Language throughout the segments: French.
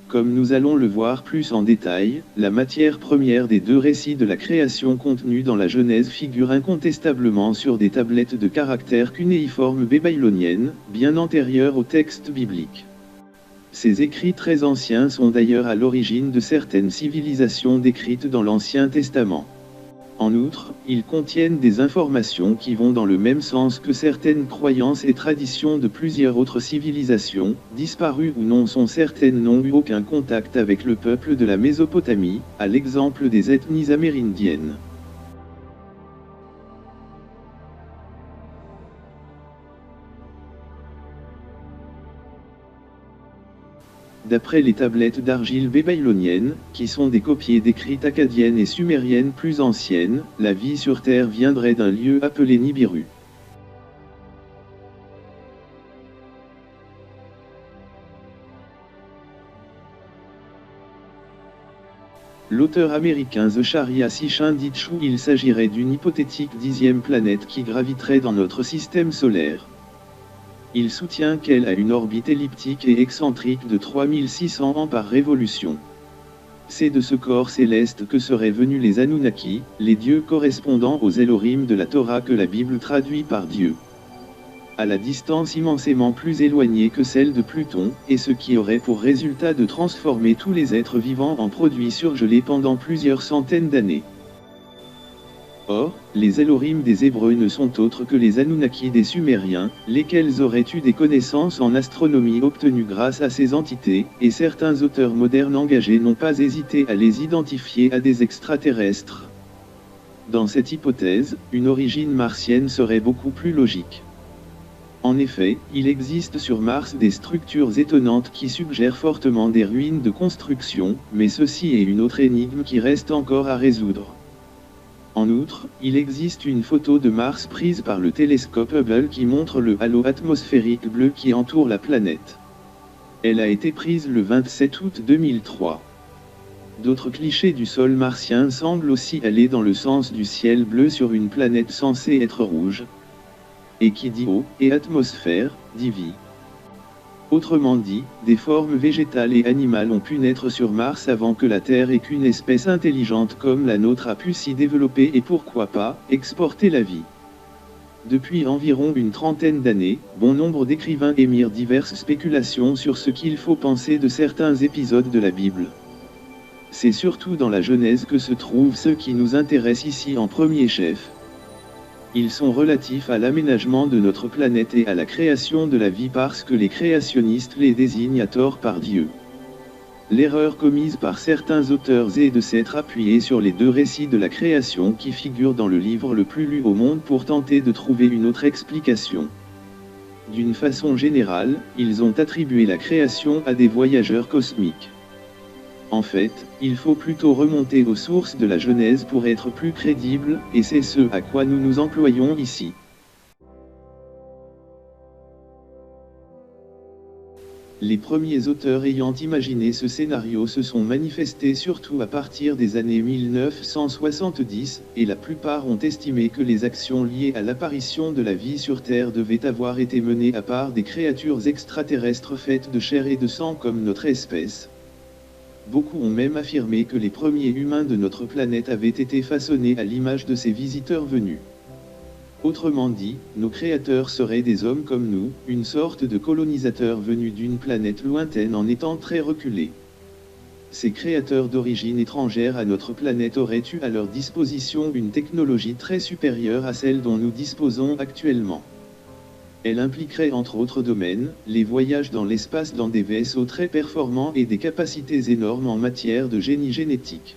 Comme nous allons le voir plus en détail, la matière première des deux récits de la création contenus dans la Genèse figure incontestablement sur des tablettes de caractères cunéiformes babyloniennes, bien antérieures au texte biblique. Ces écrits très anciens sont d'ailleurs à l'origine de certaines civilisations décrites dans l'Ancien Testament. En outre, ils contiennent des informations qui vont dans le même sens que certaines croyances et traditions de plusieurs autres civilisations, disparues ou non sont certaines n'ont eu aucun contact avec le peuple de la Mésopotamie, à l'exemple des ethnies amérindiennes. D'après les tablettes d'argile babyloniennes, qui sont des copies d'écrits akkadiennes et sumériennes plus anciennes, la vie sur Terre viendrait d'un lieu appelé Nibiru. L'auteur américain Zecharia Sitchin dit qu'il s'agirait d'une hypothétique 10e planète qui graviterait dans notre système solaire. Il soutient qu'elle a une orbite elliptique et excentrique de 3600 ans par révolution. C'est de ce corps céleste que seraient venus les Anunnaki, les dieux correspondant aux Elohim de la Torah que la Bible traduit par Dieu. À la distance immensément plus éloignée que celle de Pluton, et ce qui aurait pour résultat de transformer tous les êtres vivants en produits surgelés pendant plusieurs centaines d'années. Or, les Elohim des Hébreux ne sont autres que les Anunnaki des Sumériens, lesquels auraient eu des connaissances en astronomie obtenues grâce à ces entités, et certains auteurs modernes engagés n'ont pas hésité à les identifier à des extraterrestres. Dans cette hypothèse, une origine martienne serait beaucoup plus logique. En effet, il existe sur Mars des structures étonnantes qui suggèrent fortement des ruines de construction, mais ceci est une autre énigme qui reste encore à résoudre. En outre, il existe une photo de Mars prise par le télescope Hubble qui montre le halo atmosphérique bleu qui entoure la planète. Elle a été prise le 27 août 2003. D'autres clichés du sol martien semblent aussi aller dans le sens du ciel bleu sur une planète censée être rouge. Et qui dit eau et atmosphère, dit vie. Autrement dit, des formes végétales et animales ont pu naître sur Mars avant que la Terre et qu'une espèce intelligente comme la nôtre a pu s'y développer et pourquoi pas, exporter la vie. Depuis environ une trentaine d'années, bon nombre d'écrivains émirent diverses spéculations sur ce qu'il faut penser de certains épisodes de la Bible. C'est surtout dans la Genèse que se trouvent ceux qui nous intéressent ici en premier chef. Ils sont relatifs à l'aménagement de notre planète et à la création de la vie parce que les créationnistes les désignent à tort par Dieu. L'erreur commise par certains auteurs est de s'être appuyés sur les deux récits de la création qui figurent dans le livre le plus lu au monde pour tenter de trouver une autre explication. D'une façon générale, ils ont attribué la création à des voyageurs cosmiques. En fait, il faut plutôt remonter aux sources de la Genèse pour être plus crédible, et c'est ce à quoi nous nous employons ici. Les premiers auteurs ayant imaginé ce scénario se sont manifestés surtout à partir des années 1970, et la plupart ont estimé que les actions liées à l'apparition de la vie sur Terre devaient avoir été menées à part des créatures extraterrestres faites de chair et de sang comme notre espèce. Beaucoup ont même affirmé que les premiers humains de notre planète avaient été façonnés à l'image de ces visiteurs venus. Autrement dit, nos créateurs seraient des hommes comme nous, une sorte de colonisateurs venus d'une planète lointaine en étant très reculés. Ces créateurs d'origine étrangère à notre planète auraient eu à leur disposition une technologie très supérieure à celle dont nous disposons actuellement. Elle impliquerait entre autres domaines, les voyages dans l'espace dans des vaisseaux très performants et des capacités énormes en matière de génie génétique.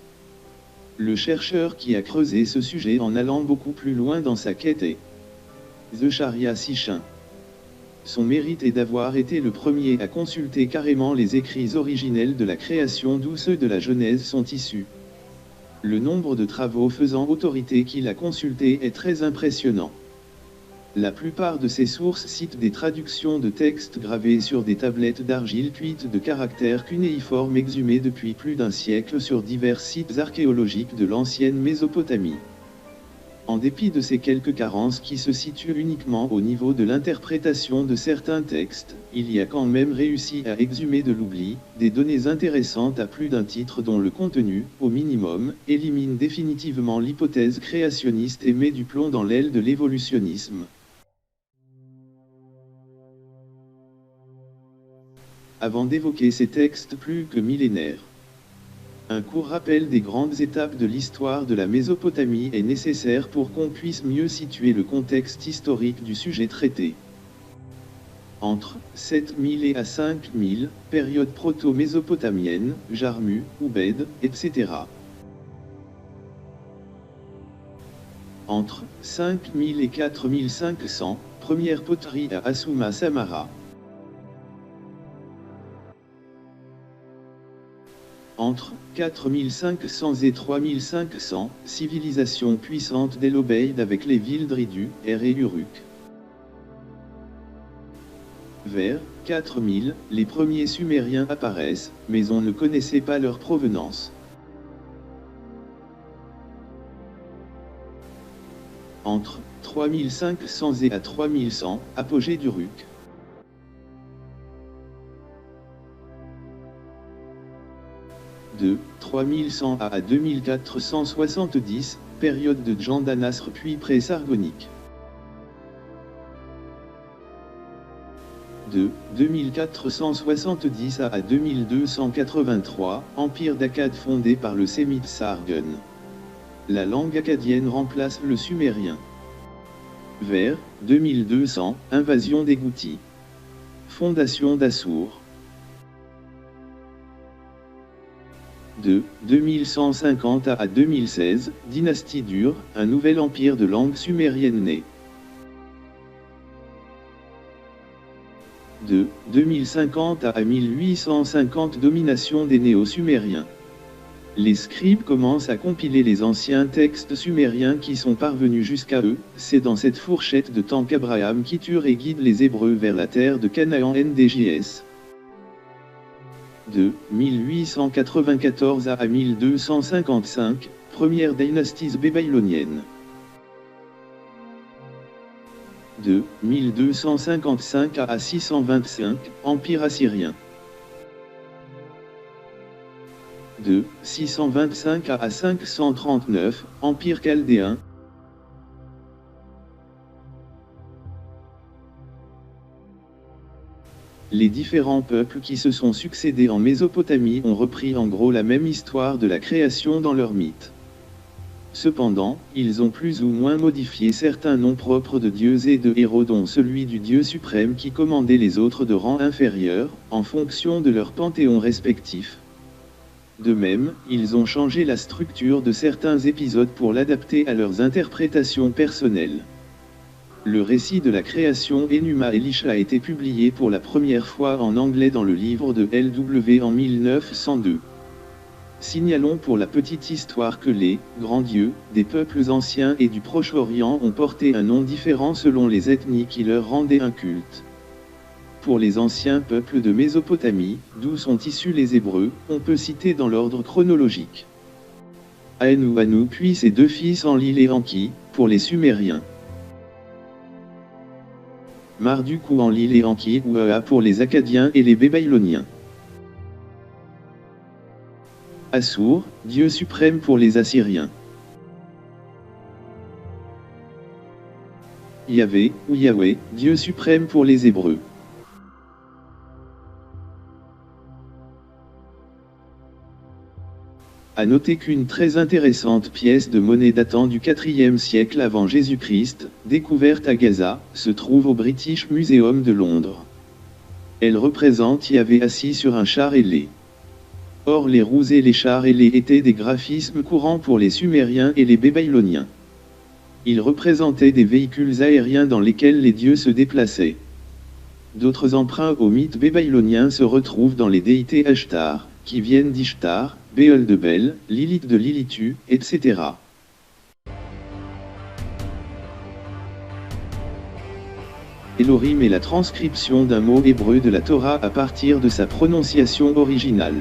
Le chercheur qui a creusé ce sujet en allant beaucoup plus loin dans sa quête est Zecharia Sitchin. Son mérite est d'avoir été le premier à consulter carrément les écrits originels de la création d'où ceux de la Genèse sont issus. Le nombre de travaux faisant autorité qu'il a consultés est très impressionnant. La plupart de ces sources citent des traductions de textes gravés sur des tablettes d'argile cuites de caractères cunéiformes exhumés depuis plus d'un siècle sur divers sites archéologiques de l'ancienne Mésopotamie. En dépit de ces quelques carences qui se situent uniquement au niveau de l'interprétation de certains textes, il y a quand même réussi à exhumer de l'oubli, des données intéressantes à plus d'un titre dont le contenu, au minimum, élimine définitivement l'hypothèse créationniste et met du plomb dans l'aile de l'évolutionnisme. Avant d'évoquer ces textes plus que millénaires, un court rappel des grandes étapes de l'histoire de la Mésopotamie est nécessaire pour qu'on puisse mieux situer le contexte historique du sujet traité. Entre 7000 et à 5000, période proto-mésopotamienne, Jarmu, Oubed, etc. Entre 5000 et 4500, première poterie à Assuma Samara. Entre 4500 et 3500, civilisation puissante d'El-Obeid avec les villes d'Ridu, Er et Uruk. Vers 4000, les premiers Sumériens apparaissent, mais on ne connaissait pas leur provenance. Entre 3500 et à 3100, apogée d'Uruk. De 3100 à 2470, période de Djandanasr puis pré-sargonique. De 2470 à 2283, empire d'Akkad fondé par le sémite Sargon. La langue akkadienne remplace le sumérien. Vers 2200, invasion des Goutis. Fondation d'Assur. De 2150 à 2016, dynastie d'Ur, un nouvel empire de langue sumérienne né. De 2050 à 1850, domination des néo-sumériens. Les scribes commencent à compiler les anciens textes sumériens qui sont parvenus jusqu'à eux, c'est dans cette fourchette de temps qu'Abraham quiture et guide les Hébreux vers la terre de Canaan NDJS. De 1894 à 1255, première dynastie babylonienne. De 1255 à 625, empire assyrien. De 625 à 539, empire chaldéen. Les différents peuples qui se sont succédés en Mésopotamie ont repris en gros la même histoire de la création dans leurs mythes. Cependant, ils ont plus ou moins modifié certains noms propres de dieux et de héros, dont celui du dieu suprême qui commandait les autres de rang inférieur, en fonction de leur panthéon respectif. De même, ils ont changé la structure de certains épisodes pour l'adapter à leurs interprétations personnelles. Le récit de la création Enuma Elisha a été publié pour la première fois en anglais dans le livre de LW en 1902. Signalons pour la petite histoire que les grands dieux des peuples anciens et du Proche-Orient ont porté un nom différent selon les ethnies qui leur rendaient un culte. Pour les anciens peuples de Mésopotamie, d'où sont issus les Hébreux, on peut citer dans l'ordre chronologique Anu puis ses deux fils Enlil et Enki, pour les Sumériens. Marduk ou Enlil et Enki ou Ea pour les Akkadiens et les Babyloniens. Assur, dieu suprême pour les Assyriens. Yahvé, ou Yahweh, dieu suprême pour les Hébreux. À noter qu'une très intéressante pièce de monnaie datant du IVe siècle avant Jésus-Christ, découverte à Gaza, se trouve au British Museum de Londres. Elle représente Yahvé assis sur un char ailé. Or les roues et les chars ailés étaient des graphismes courants pour les Sumériens et les Babyloniens. Ils représentaient des véhicules aériens dans lesquels les dieux se déplaçaient. D'autres emprunts au mythe babylonien se retrouvent dans les déités Ashtar, qui viennent d'Ishtar, Béol de Bel, Lilith de Lilitu, etc. Elohim est la transcription d'un mot hébreu de la Torah à partir de sa prononciation originale.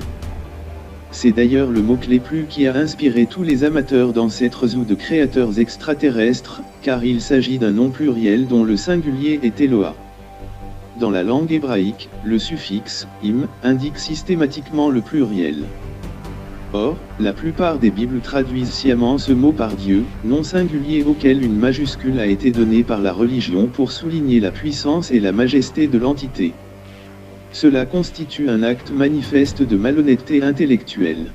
C'est d'ailleurs le mot-clé plus qui a inspiré tous les amateurs d'ancêtres ou de créateurs extraterrestres, car il s'agit d'un nom pluriel dont le singulier est Eloah. Dans la langue hébraïque, le suffixe « im » indique systématiquement le pluriel. Or, la plupart des Bibles traduisent sciemment ce mot par Dieu, nom singulier auquel une majuscule a été donnée par la religion pour souligner la puissance et la majesté de l'entité. Cela constitue un acte manifeste de malhonnêteté intellectuelle.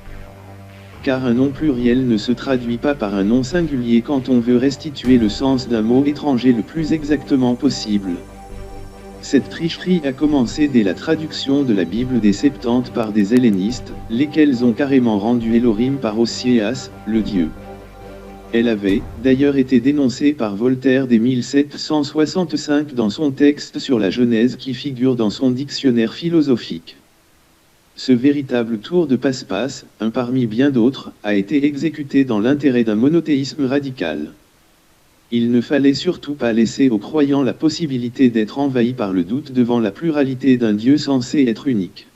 Car un nom pluriel ne se traduit pas par un nom singulier quand on veut restituer le sens d'un mot étranger le plus exactement possible. Cette tricherie a commencé dès la traduction de la Bible des Septante par des hellénistes, lesquels ont carrément rendu Elohim par Osias, le Dieu. Elle avait, d'ailleurs été dénoncée par Voltaire dès 1765 dans son texte sur la Genèse qui figure dans son dictionnaire philosophique. Ce véritable tour de passe-passe, un parmi bien d'autres, a été exécuté dans l'intérêt d'un monothéisme radical. Il ne fallait surtout pas laisser aux croyants la possibilité d'être envahis par le doute devant la pluralité d'un Dieu censé être unique.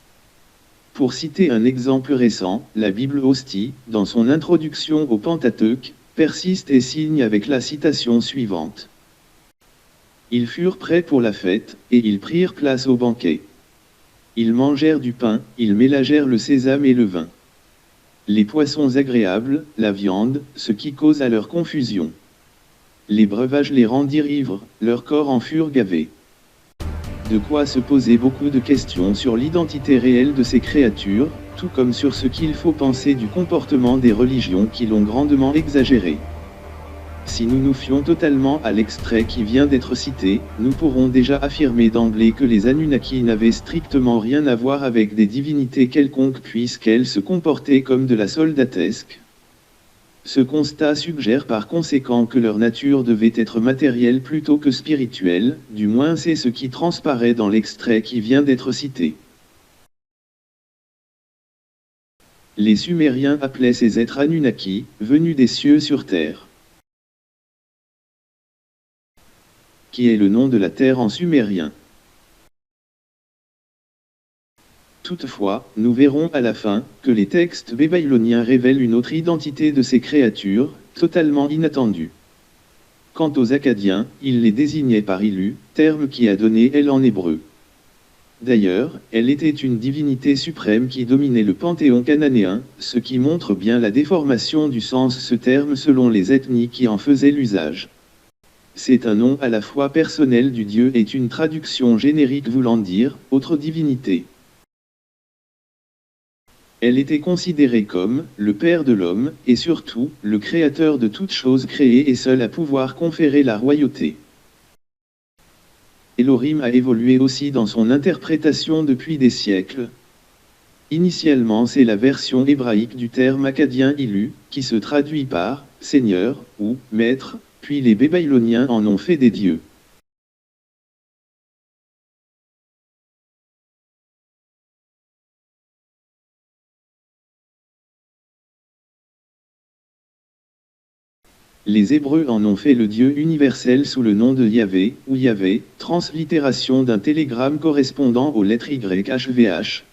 Pour citer un exemple récent, la Bible Hostie, dans son introduction au Pentateuque, persiste et signe avec la citation suivante. Ils furent prêts pour la fête, et ils prirent place au banquet. Ils mangèrent du pain, ils mélangèrent le sésame et le vin. Les poissons agréables, la viande, ce qui cause à leur confusion. Les breuvages les rendirent ivres, leurs corps en furent gavés. De quoi se poser beaucoup de questions sur l'identité réelle de ces créatures, tout comme sur ce qu'il faut penser du comportement des religions qui l'ont grandement exagéré. Si nous nous fions totalement à l'extrait qui vient d'être cité, nous pourrons déjà affirmer d'emblée que les Anunnaki n'avaient strictement rien à voir avec des divinités quelconques puisqu'elles se comportaient comme de la soldatesque. Ce constat suggère par conséquent que leur nature devait être matérielle plutôt que spirituelle, du moins c'est ce qui transparaît dans l'extrait qui vient d'être cité. Les Sumériens appelaient ces êtres Anunnaki, venus des cieux sur terre. Qui est le nom de la terre en sumérien. Toutefois, nous verrons à la fin, que les textes babyloniens révèlent une autre identité de ces créatures, totalement inattendue. Quant aux Akkadiens, ils les désignaient par Ilu, terme qui a donné Elle en hébreu. D'ailleurs, elle était une divinité suprême qui dominait le panthéon cananéen, ce qui montre bien la déformation du sens ce terme selon les ethnies qui en faisaient l'usage. C'est un nom à la fois personnel du dieu et une traduction générique voulant dire « autre divinité ». Elle était considérée comme le père de l'homme, et surtout, le créateur de toutes choses créées et seul à pouvoir conférer la royauté. Elohim a évolué aussi dans son interprétation depuis des siècles. Initialement c'est la version hébraïque du terme akkadien Ilu, qui se traduit par « Seigneur » ou « Maître », puis les Babyloniens en ont fait des dieux. Les Hébreux en ont fait le Dieu universel sous le nom de Yahvé, ou Yahvé, translittération d'un télégramme correspondant aux lettres YHVH.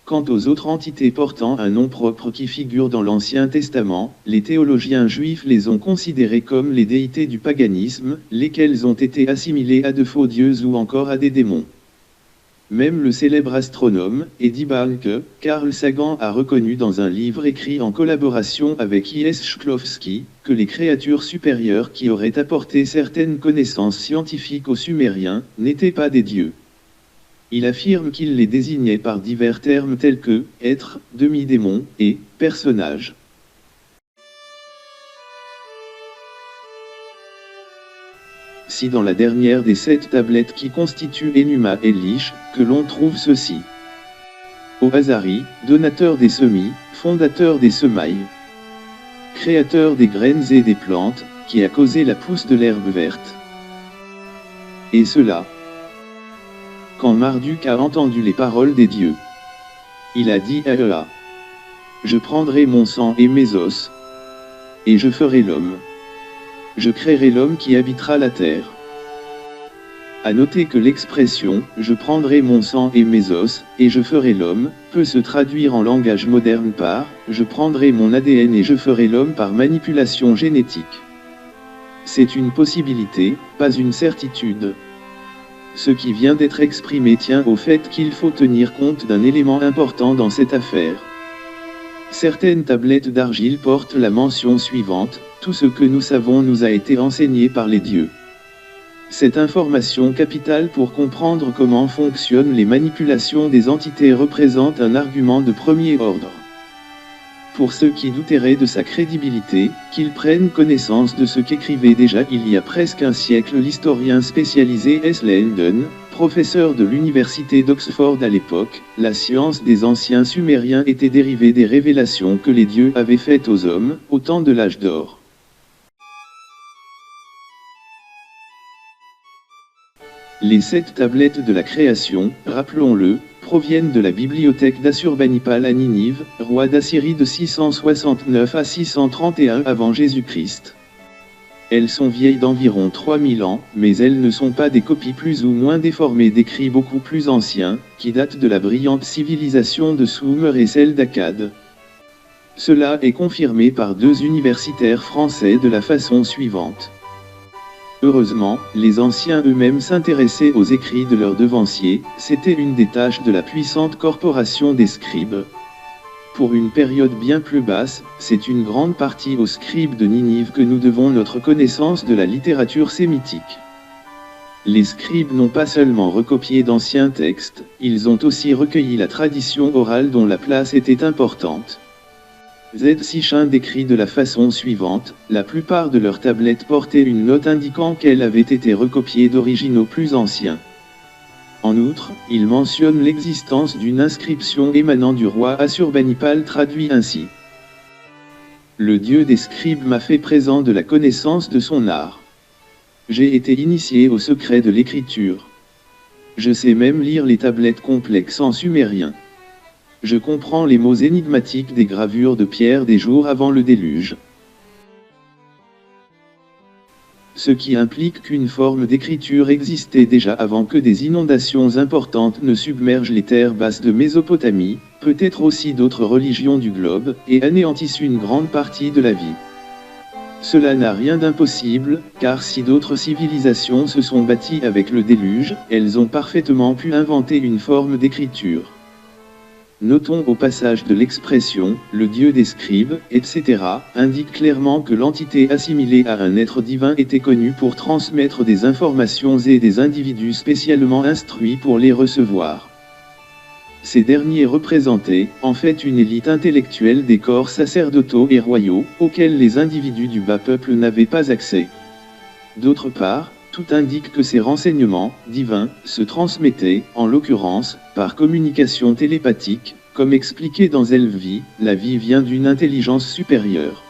Quant aux autres entités portant un nom propre qui figurent dans l'Ancien Testament, les théologiens juifs les ont considérés comme les déités du paganisme, lesquels ont été assimilés à de faux dieux ou encore à des démons. Même le célèbre astronome, Eddie Barnke, Carl Sagan a reconnu dans un livre écrit en collaboration avec I.S. Shklovsky, que les créatures supérieures qui auraient apporté certaines connaissances scientifiques aux Sumériens, n'étaient pas des dieux. Il affirme qu'il les désignait par divers termes tels que « être »,« demi-démon » et « personnage ». Si dans la dernière des 7 tablettes qui constituent Enuma Elish, que l'on trouve ceci. Ô Azari, donateur des semis, fondateur des semailles, créateur des graines et des plantes, qui a causé la pousse de l'herbe verte. Et cela, quand Marduk a entendu les paroles des dieux, il a dit à Ea, je prendrai mon sang et mes os, et je ferai l'homme. Je créerai l'homme qui habitera la terre. À noter que l'expression « je prendrai mon sang et mes os, et je ferai l'homme » peut se traduire en langage moderne par « je prendrai mon ADN et je ferai l'homme par manipulation génétique ». C'est une possibilité, pas une certitude. Ce qui vient d'être exprimé tient au fait qu'il faut tenir compte d'un élément important dans cette affaire. Certaines tablettes d'argile portent la mention suivante, « Tout ce que nous savons nous a été enseigné par les dieux ». Cette information capitale pour comprendre comment fonctionnent les manipulations des entités représente un argument de premier ordre. Pour ceux qui douteraient de sa crédibilité, qu'ils prennent connaissance de ce qu'écrivait déjà il y a presque un siècle l'historien spécialisé S. Landon, professeur de l'université d'Oxford à l'époque, la science des anciens Sumériens était dérivée des révélations que les dieux avaient faites aux hommes, au temps de l'âge d'or. Les 7 tablettes de la création, rappelons-le, proviennent de la bibliothèque d'Assurbanipal à Ninive, roi d'Assyrie de 669 à 631 avant Jésus-Christ. Elles sont vieilles d'environ 3000 ans, mais elles ne sont pas des copies plus ou moins déformées d'écrits beaucoup plus anciens, qui datent de la brillante civilisation de Sumer et celle d'Akkad. Cela est confirmé par 2 universitaires français de la façon suivante. Heureusement, les anciens eux-mêmes s'intéressaient aux écrits de leurs devanciers, c'était une des tâches de la puissante corporation des scribes. Pour une période bien plus basse, c'est une grande partie aux scribes de Ninive que nous devons notre connaissance de la littérature sémitique. Les scribes n'ont pas seulement recopié d'anciens textes, ils ont aussi recueilli la tradition orale dont la place était importante. Z. Sichin décrit de la façon suivante, la plupart de leurs tablettes portaient une note indiquant qu'elles avaient été recopiées d'originaux plus anciens. En outre, il mentionne l'existence d'une inscription émanant du roi Assurbanipal traduit ainsi. Le dieu des scribes m'a fait présent de la connaissance de son art. J'ai été initié au secret de l'écriture. Je sais même lire les tablettes complexes en sumérien. Je comprends les mots énigmatiques des gravures de pierre des jours avant le déluge. Ce qui implique qu'une forme d'écriture existait déjà avant que des inondations importantes ne submergent les terres basses de Mésopotamie, peut-être aussi d'autres religions du globe, et anéantissent une grande partie de la vie. Cela n'a rien d'impossible, car si d'autres civilisations se sont bâties avec le déluge, elles ont parfaitement pu inventer une forme d'écriture. Notons au passage de l'expression « le dieu des scribes », etc., indique clairement que l'entité assimilée à un être divin était connue pour transmettre des informations et des individus spécialement instruits pour les recevoir. Ces derniers représentaient, en fait, une élite intellectuelle des corps sacerdotaux et royaux, auxquels les individus du bas peuple n'avaient pas accès. D'autre part, tout indique que ces renseignements, divins, se transmettaient, en l'occurrence, par communication télépathique, comme expliqué dans Elvi, la vie vient d'une intelligence supérieure.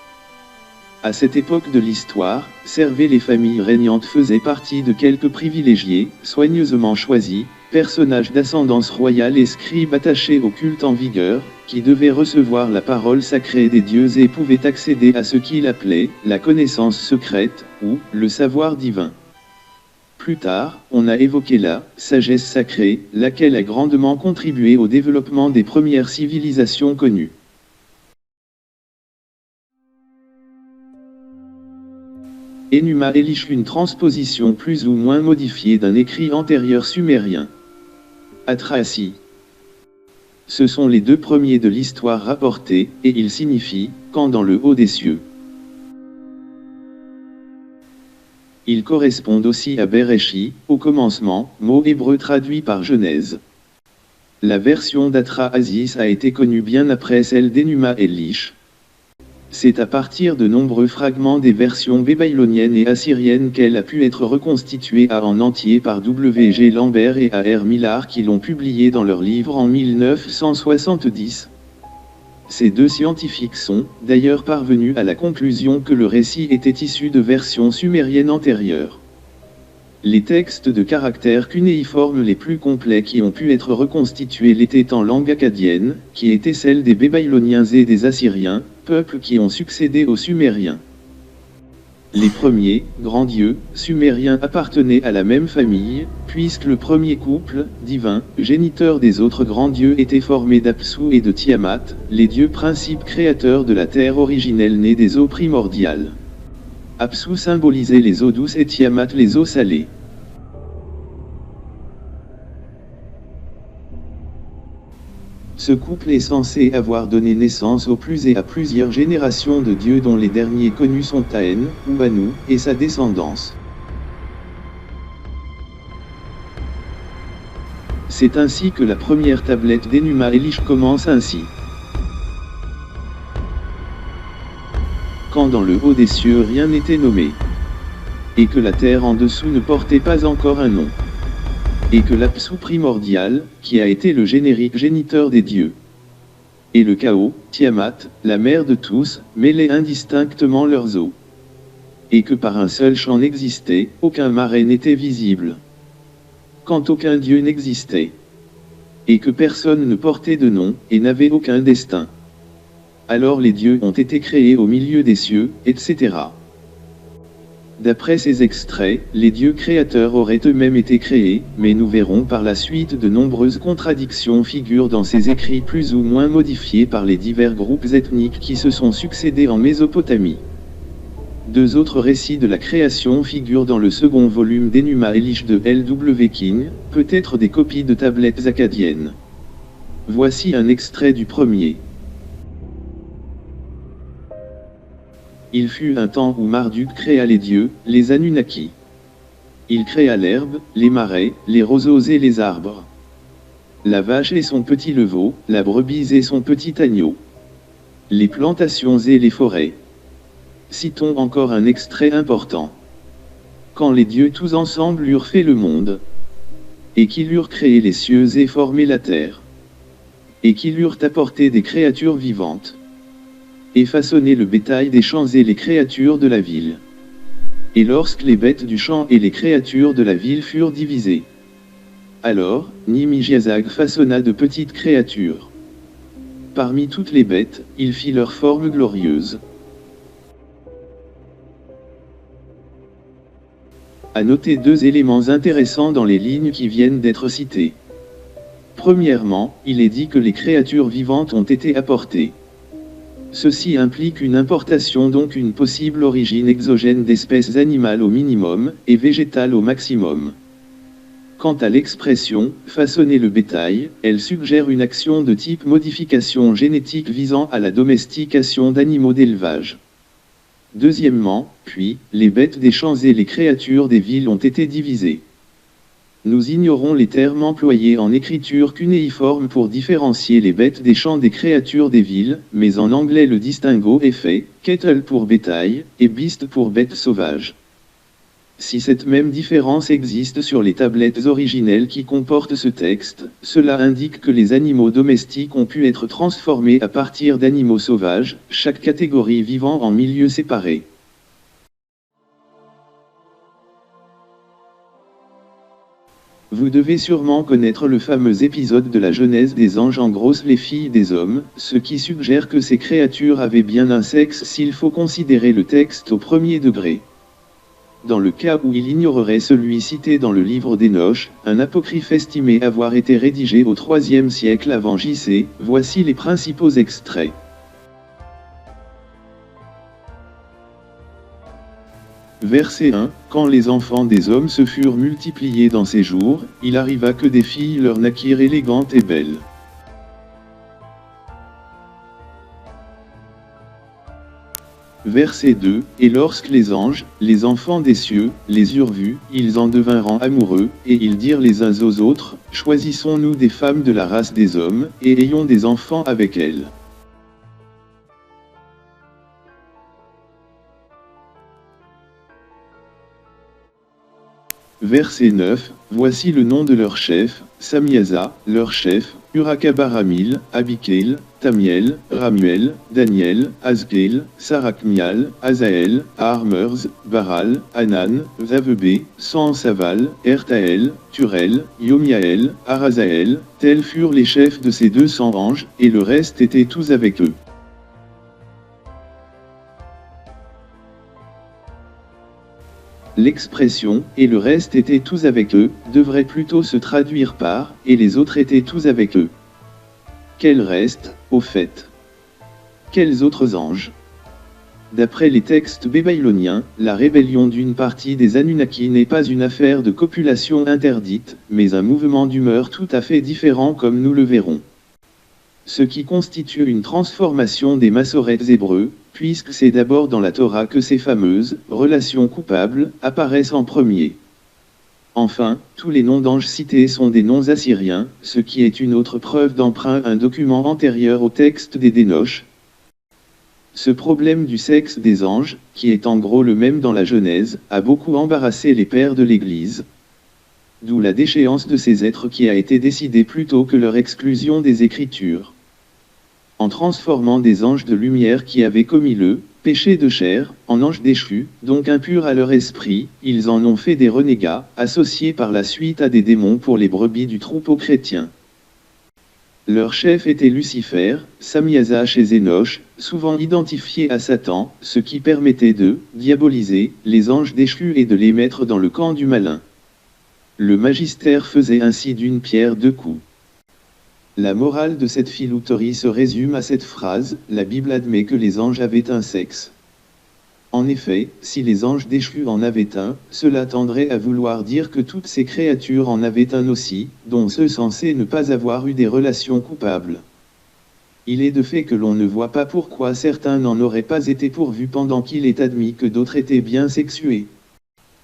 À cette époque de l'histoire, servaient les familles régnantes faisaient partie de quelques privilégiés, soigneusement choisis, personnages d'ascendance royale et scribes attachés au culte en vigueur, qui devaient recevoir la parole sacrée des dieux et pouvaient accéder à ce qu'il appelait la connaissance secrète, ou le savoir divin. Plus tard, on a évoqué la sagesse sacrée, laquelle a grandement contribué au développement des premières civilisations connues. Enuma Elish, une transposition plus ou moins modifiée d'un écrit antérieur sumérien. Atrahasis. Ce sont les 2 premiers de l'histoire rapportés, et ils signifient « quand dans le haut des cieux ». Ils correspondent aussi à Bereshi, au commencement, mot hébreu traduit par Genèse. La version d'Atrahasis a été connue bien après celle d'Enuma Elish. C'est à partir de nombreux fragments des versions babyloniennes et assyriennes qu'elle a pu être reconstituée en entier par W. G. Lambert et A. R. Millar qui l'ont publiée dans leur livre en 1970. Ces 2 scientifiques sont, d'ailleurs, parvenus à la conclusion que le récit était issu de versions sumériennes antérieures. Les textes de caractères cunéiformes les plus complets qui ont pu être reconstitués l'étaient en langue akkadienne, qui était celle des Babyloniens et des Assyriens, peuples qui ont succédé aux Sumériens. Les premiers, grands dieux, sumériens appartenaient à la même famille, puisque le premier couple, divin, géniteur des autres grands dieux était formé d'Apsu et de Tiamat, les dieux principes créateurs de la terre originelle née des eaux primordiales. Apsu symbolisait les eaux douces et Tiamat les eaux salées. Ce couple est censé avoir donné naissance aux plus et à plusieurs générations de dieux dont les derniers connus sont Taen, ou Anu, et sa descendance. C'est ainsi que la première tablette d'Enuma Elish commence ainsi. Quand dans le haut des cieux rien n'était nommé, et que la terre en dessous ne portait pas encore un nom, et que l'Apsu primordial, qui a été le générique géniteur des dieux, et le chaos, Tiamat, la mère de tous, mêlaient indistinctement leurs eaux, et que par un seul champ n'existait, aucun marais n'était visible, quand aucun dieu n'existait, et que personne ne portait de nom, et n'avait aucun destin. Alors les dieux ont été créés au milieu des cieux, etc. D'après ces extraits, les dieux créateurs auraient eux-mêmes été créés, mais nous verrons par la suite de nombreuses contradictions figurent dans ces écrits plus ou moins modifiés par les divers groupes ethniques qui se sont succédés en Mésopotamie. Deux autres récits de la création figurent dans le second volume d'Enuma Elish de L.W. King, peut-être des copies de tablettes akkadiennes. Voici un extrait du premier. Il fut un temps où Marduk créa les dieux, les Anunnaki. Il créa l'herbe, les marais, les roseaux et les arbres. La vache et son petit leveau, la brebis et son petit agneau. Les plantations et les forêts. Citons encore un extrait important. Quand les dieux tous ensemble eurent fait le monde, et qu'ils eurent créé les cieux et formé la terre, et qu'ils eurent apporté des créatures vivantes, et façonné le bétail des champs et les créatures de la ville. Et lorsque les bêtes du champ et les créatures de la ville furent divisées, alors, Nimijiazag façonna de petites créatures. Parmi toutes les bêtes, il fit leur forme glorieuse. À noter deux éléments intéressants dans les lignes qui viennent d'être citées. Premièrement, il est dit que les créatures vivantes ont été apportées. Ceci implique une importation, donc une possible origine exogène d'espèces animales au minimum, et végétales au maximum. Quant à l'expression « façonner le bétail », elle suggère une action de type modification génétique visant à la domestication d'animaux d'élevage. Deuxièmement, puis, les bêtes des champs et les créatures des villes ont été divisées. Nous ignorons les termes employés en écriture cunéiforme pour différencier les bêtes des champs des créatures des villes, mais en anglais le distinguo est fait, cattle pour bétail, et beast pour bêtes sauvages. Si cette même différence existe sur les tablettes originelles qui comportent ce texte, cela indique que les animaux domestiques ont pu être transformés à partir d'animaux sauvages, chaque catégorie vivant en milieu séparé. Vous devez sûrement connaître le fameux épisode de la Genèse des anges en grosse les filles des hommes, ce qui suggère que ces créatures avaient bien un sexe s'il faut considérer le texte au premier degré. Dans le cas où il ignorerait celui cité dans le livre d'Hénoch, un apocryphe estimé avoir été rédigé au IIIe siècle avant J.C., voici les principaux extraits. Verset 1, quand les enfants des hommes se furent multipliés dans ces jours, il arriva que des filles leur naquirent élégantes et belles. Verset 2, et lorsque les anges, les enfants des cieux, les eurent vus, ils en devinrent amoureux, et ils dirent les uns aux autres, choisissons-nous des femmes de la race des hommes, et ayons des enfants avec elles. Verset 9, voici le nom de leur chef, Samiasa, leur chef, Urakabaramil, Abikail, Tamiel, Ramuel, Daniel, Azkael, Sarakmial, Azael, Armers, Baral, Anan, Zavebé, Sansaval, Ertael, Turel, Yomiael, Arazael, tels furent les chefs de ces 200 anges, et le reste étaient tous avec eux. L'expression « et le reste étaient tous avec eux » devrait plutôt se traduire par « et les autres étaient tous avec eux ». Quel reste, au fait? Quels autres anges? D'après les textes babyloniens, la rébellion d'une partie des Anunnaki n'est pas une affaire de copulation interdite, mais un mouvement d'humeur tout à fait différent comme nous le verrons. Ce qui constitue une transformation des massorètes hébreux, puisque c'est d'abord dans la Torah que ces fameuses « relations coupables » apparaissent en premier. Enfin, tous les noms d'anges cités sont des noms assyriens, ce qui est une autre preuve d'emprunt à un document antérieur au texte des Dénoches. Ce problème du sexe des anges, qui est en gros le même dans la Genèse, a beaucoup embarrassé les pères de l'Église. D'où la déchéance de ces êtres qui a été décidée plutôt que leur exclusion des Écritures. En transformant des anges de lumière qui avaient commis le péché de chair, en anges déchus, donc impurs à leur esprit, ils en ont fait des renégats, associés par la suite à des démons pour les brebis du troupeau chrétien. Leur chef était Lucifer, Samiasach et Zénoche, souvent identifiés à Satan, ce qui permettait de diaboliser les anges déchus et de les mettre dans le camp du malin. Le magistère faisait ainsi d'une pierre deux coups. La morale de cette filouterie se résume à cette phrase, la Bible admet que les anges avaient un sexe. En effet, si les anges déchus en avaient un, cela tendrait à vouloir dire que toutes ces créatures en avaient un aussi, dont ceux censés ne pas avoir eu des relations coupables. Il est de fait que l'on ne voit pas pourquoi certains n'en auraient pas été pourvus pendant qu'il est admis que d'autres étaient bien sexués.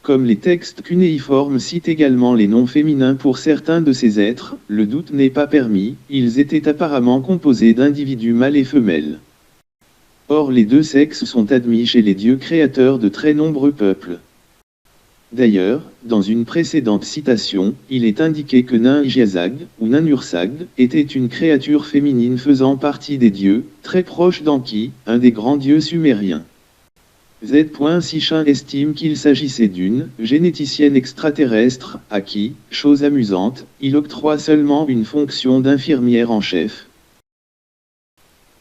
Comme les textes cunéiformes citent également les noms féminins pour certains de ces êtres, le doute n'est pas permis, ils étaient apparemment composés d'individus mâles et femelles. Or les deux sexes sont admis chez les dieux créateurs de très nombreux peuples. D'ailleurs, dans une précédente citation, il est indiqué que Nin-Ijiazag, ou Ninhursag, était une créature féminine faisant partie des dieux, très proche d'Enki, un des grands dieux sumériens. Z.Sichin estime qu'il s'agissait d'une généticienne extraterrestre, à qui, chose amusante, il octroie seulement une fonction d'infirmière en chef.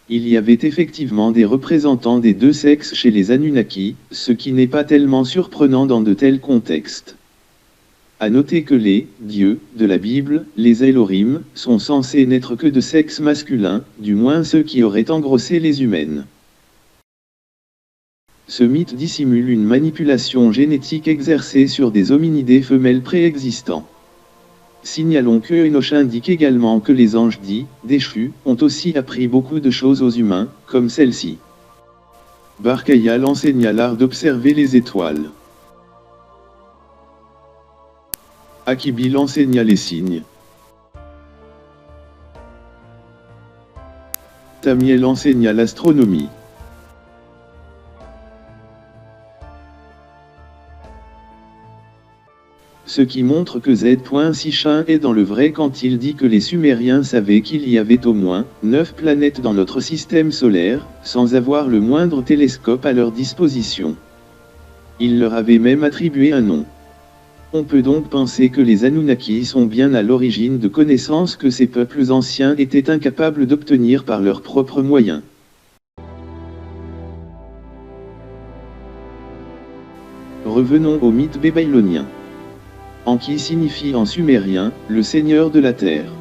Il y avait effectivement des représentants des deux sexes chez les Anunnaki, ce qui n'est pas tellement surprenant dans de tels contextes. À noter que les dieux de la Bible, les Elohim, sont censés n'être que de sexe masculin, du moins ceux qui auraient engrossé les humaines. Ce mythe dissimule une manipulation génétique exercée sur des hominidés femelles préexistants. Signalons que Enoch indique également que les anges dits déchus ont aussi appris beaucoup de choses aux humains, comme celle-ci. Barcaïal enseigna l'art d'observer les étoiles. Akibil enseigna les signes. Tamiel enseigna l'astronomie. Ce qui montre que Z.Sichin est dans le vrai quand il dit que les Sumériens savaient qu'il y avait au moins 9 planètes dans notre système solaire, sans avoir le moindre télescope à leur disposition. Il leur avait même attribué un nom. On peut donc penser que les Anunnaki sont bien à l'origine de connaissances que ces peuples anciens étaient incapables d'obtenir par leurs propres moyens. Revenons au mythe babylonien. Enki signifie en sumérien, le seigneur de la terre.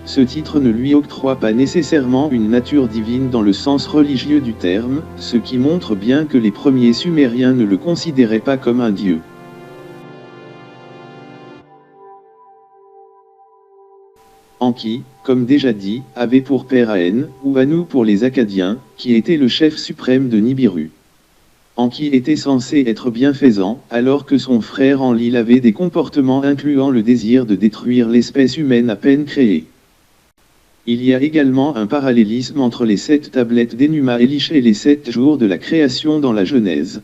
Ce titre ne lui octroie pas nécessairement une nature divine dans le sens religieux du terme, ce qui montre bien que les premiers sumériens ne le considéraient pas comme un dieu. Enki, comme déjà dit, avait pour père Aen, ou Anu pour les Akkadiens, qui était le chef suprême de Nibiru. Enki était censé être bienfaisant, alors que son frère Enlil avait des comportements incluant le désir de détruire l'espèce humaine à peine créée. Il y a également un parallélisme entre les 7 tablettes d'Enuma Elish et les 7 jours de la création dans la Genèse.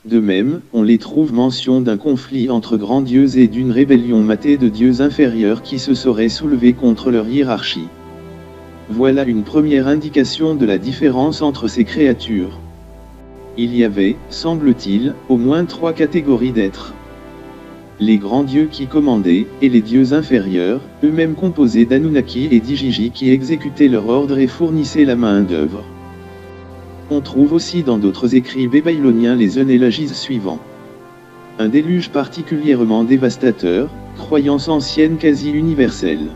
De même, on les trouve mention d'un conflit entre grands dieux et d'une rébellion matée de dieux inférieurs qui se seraient soulevés contre leur hiérarchie. Voilà une première indication de la différence entre ces créatures. Il y avait, semble-t-il, au moins 3 catégories d'êtres. Les grands dieux qui commandaient, et les dieux inférieurs, eux-mêmes composés d'Anunnaki et d'Ijiji qui exécutaient leur ordre et fournissaient la main-d'œuvre. On trouve aussi dans d'autres écrits babyloniens les eunélogistes suivants. Un déluge particulièrement dévastateur, croyance ancienne quasi universelle.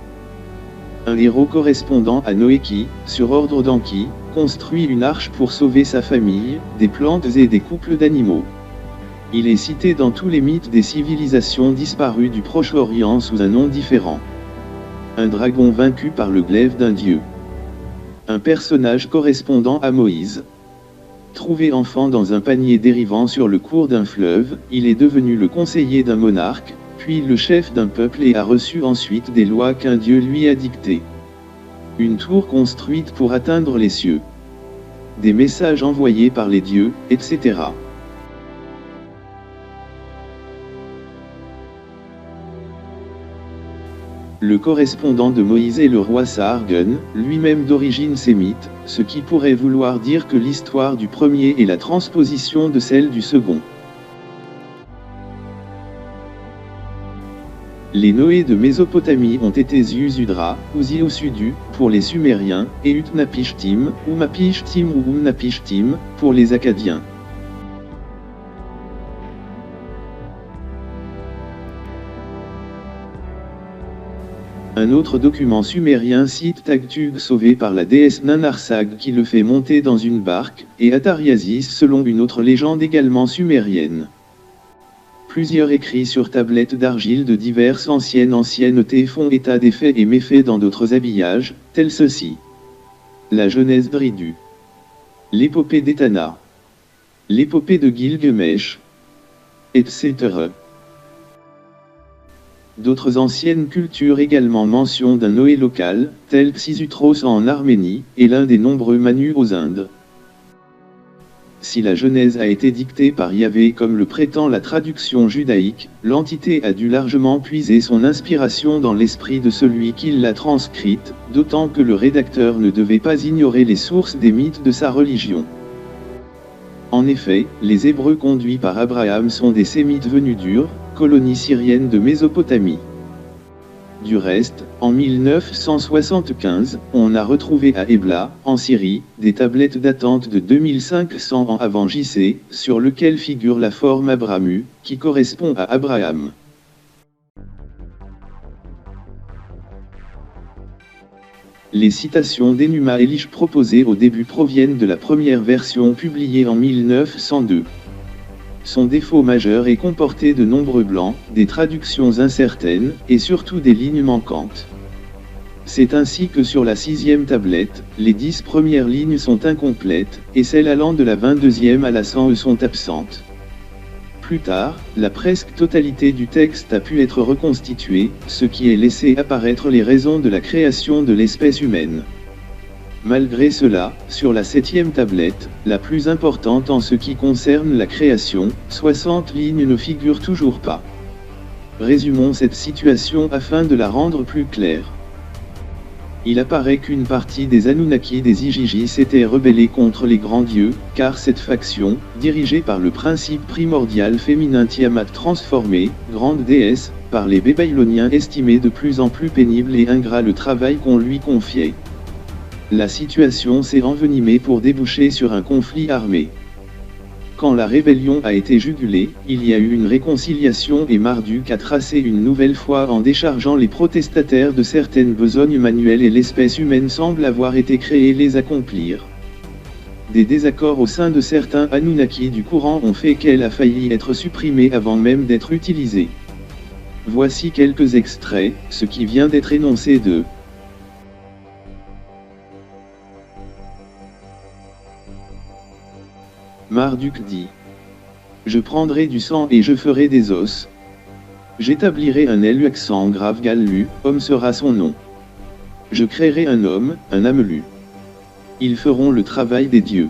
Un héros correspondant à Noé qui, sur ordre d'Enki, construit une arche pour sauver sa famille, des plantes et des couples d'animaux. Il est cité dans tous les mythes des civilisations disparues du Proche-Orient sous un nom différent. Un dragon vaincu par le glaive d'un dieu. Un personnage correspondant à Moïse. Trouvé enfant dans un panier dérivant sur le cours d'un fleuve, il est devenu le conseiller d'un monarque, puis le chef d'un peuple et a reçu ensuite des lois qu'un dieu lui a dictées. Une tour construite pour atteindre les cieux. Des messages envoyés par les dieux, etc. Le correspondant de Moïse est le roi Sargon, lui-même d'origine sémite, ce qui pourrait vouloir dire que l'histoire du premier est la transposition de celle du second. Les Noé de Mésopotamie ont été Ziusudra, ou Ziusudu, pour les Sumériens, et Utnapishtim, ou Mapishtim ou Umnapishtim, pour les Akkadiens. Un autre document sumérien cite Tagtug sauvé par la déesse Nanarsag qui le fait monter dans une barque, et Atariasis selon une autre légende également sumérienne. Plusieurs écrits sur tablettes d'argile de diverses anciennetés font état des faits et méfaits dans d'autres habillages, tels ceux-ci. La Genèse d'Eridu. L'épopée d'Etana. L'épopée de Gilgamesh. Etc. D'autres anciennes cultures également mention d'un Noé local, tel Xisutros en Arménie, et l'un des nombreux Manus aux Indes. Si la Genèse a été dictée par Yahvé comme le prétend la traduction judaïque, l'entité a dû largement puiser son inspiration dans l'esprit de celui qui l'a transcrite, d'autant que le rédacteur ne devait pas ignorer les sources des mythes de sa religion. En effet, les Hébreux conduits par Abraham sont des Sémites venus d'Ur, colonie syrienne de Mésopotamie. Du reste, en 1975, on a retrouvé à Ebla, en Syrie, des tablettes datantes de 2500 ans avant JC, sur lesquelles figure la forme Abramu, qui correspond à Abraham. Les citations d'Enuma Elish proposées au début proviennent de la première version publiée en 1902. Son défaut majeur est comporté de nombreux blancs, des traductions incertaines, et surtout des lignes manquantes. C'est ainsi que sur la 6e tablette, les 10 premières lignes sont incomplètes, et celles allant de la 22e à la 100e sont absentes. Plus tard, la presque totalité du texte a pu être reconstituée, ce qui est laissé apparaître les raisons de la création de l'espèce humaine. Malgré cela, sur la 7e tablette, la plus importante en ce qui concerne la création, 60 lignes ne figurent toujours pas. Résumons cette situation afin de la rendre plus claire. Il apparaît qu'une partie des Anunnaki des Igigi s'était rebellée contre les grands dieux, car cette faction, dirigée par le principe primordial féminin Tiamat transformé, grande déesse, par les Babyloniens estimait de plus en plus pénible et ingrat le travail qu'on lui confiait. La situation s'est envenimée pour déboucher sur un conflit armé. Quand la rébellion a été jugulée, il y a eu une réconciliation et Marduk a tracé une nouvelle fois en déchargeant les protestataires de certaines besognes manuelles et l'espèce humaine semble avoir été créée les accomplir. Des désaccords au sein de certains Anunnaki du courant ont fait qu'elle a failli être supprimée avant même d'être utilisée. Voici quelques extraits, ce qui vient d'être énoncé de Marduk dit : je prendrai du sang et je ferai des os. J'établirai un élu accent grave Gallu, homme sera son nom. Je créerai un homme, un Amelu. Ils feront le travail des dieux.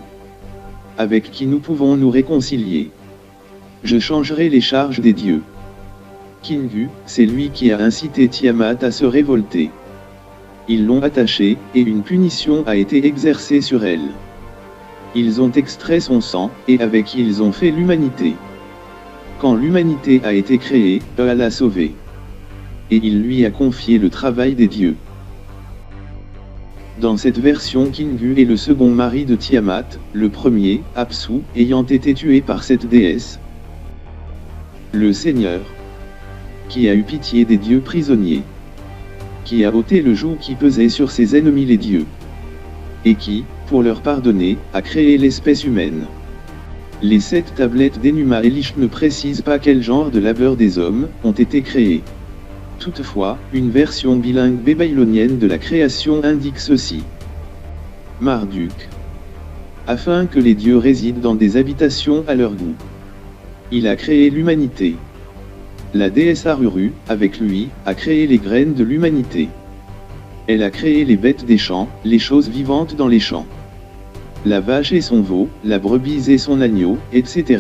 Avec qui nous pouvons nous réconcilier. Je changerai les charges des dieux. Kingu, c'est lui qui a incité Tiamat à se révolter. Ils l'ont attachée, et une punition a été exercée sur elle. Ils ont extrait son sang, et avec ils ont fait l'humanité. Quand l'humanité a été créée, Ea l'a sauvée. Et il lui a confié le travail des dieux. Dans cette version, Kingu est le second mari de Tiamat, le premier, Apsu, ayant été tué par cette déesse. Le Seigneur, qui a eu pitié des dieux prisonniers, qui a ôté le joug qui pesait sur ses ennemis les dieux, et qui, pour leur pardonner, a créé l'espèce humaine. Les 7 tablettes d'Enuma Elish ne précisent pas quel genre de labeur des hommes ont été créés. Toutefois, une version bilingue babylonienne de la création indique ceci. Marduk. Afin que les dieux résident dans des habitations à leur goût. Il a créé l'humanité. La déesse Aruru, avec lui, a créé les graines de l'humanité. Elle a créé les bêtes des champs, les choses vivantes dans les champs. La vache et son veau, la brebis et son agneau, etc.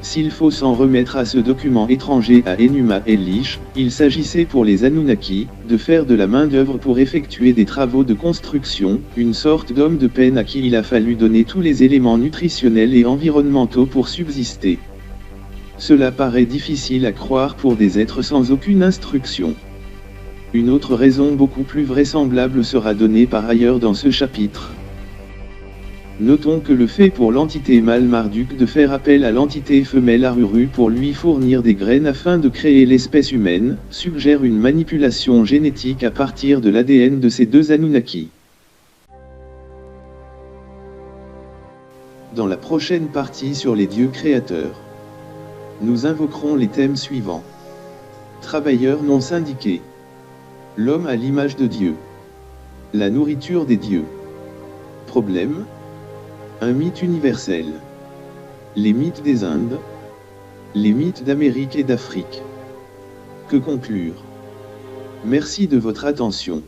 S'il faut s'en remettre à ce document étranger à Enuma Elish, il s'agissait pour les Anunnaki, de faire de la main-d'œuvre pour effectuer des travaux de construction, une sorte d'homme de peine à qui il a fallu donner tous les éléments nutritionnels et environnementaux pour subsister. Cela paraît difficile à croire pour des êtres sans aucune instruction. Une autre raison beaucoup plus vraisemblable sera donnée par ailleurs dans ce chapitre. Notons que le fait pour l'entité mâle Marduk de faire appel à l'entité femelle Aruru pour lui fournir des graines afin de créer l'espèce humaine, suggère une manipulation génétique à partir de l'ADN de ces deux Anunnaki. Dans la prochaine partie sur les dieux créateurs, nous invoquerons les thèmes suivants. Travailleurs non syndiqués. L'homme à l'image de Dieu. La nourriture des dieux. Problème. Un mythe universel. Les mythes des Indes. Les mythes d'Amérique et d'Afrique. Que conclure? Merci de votre attention.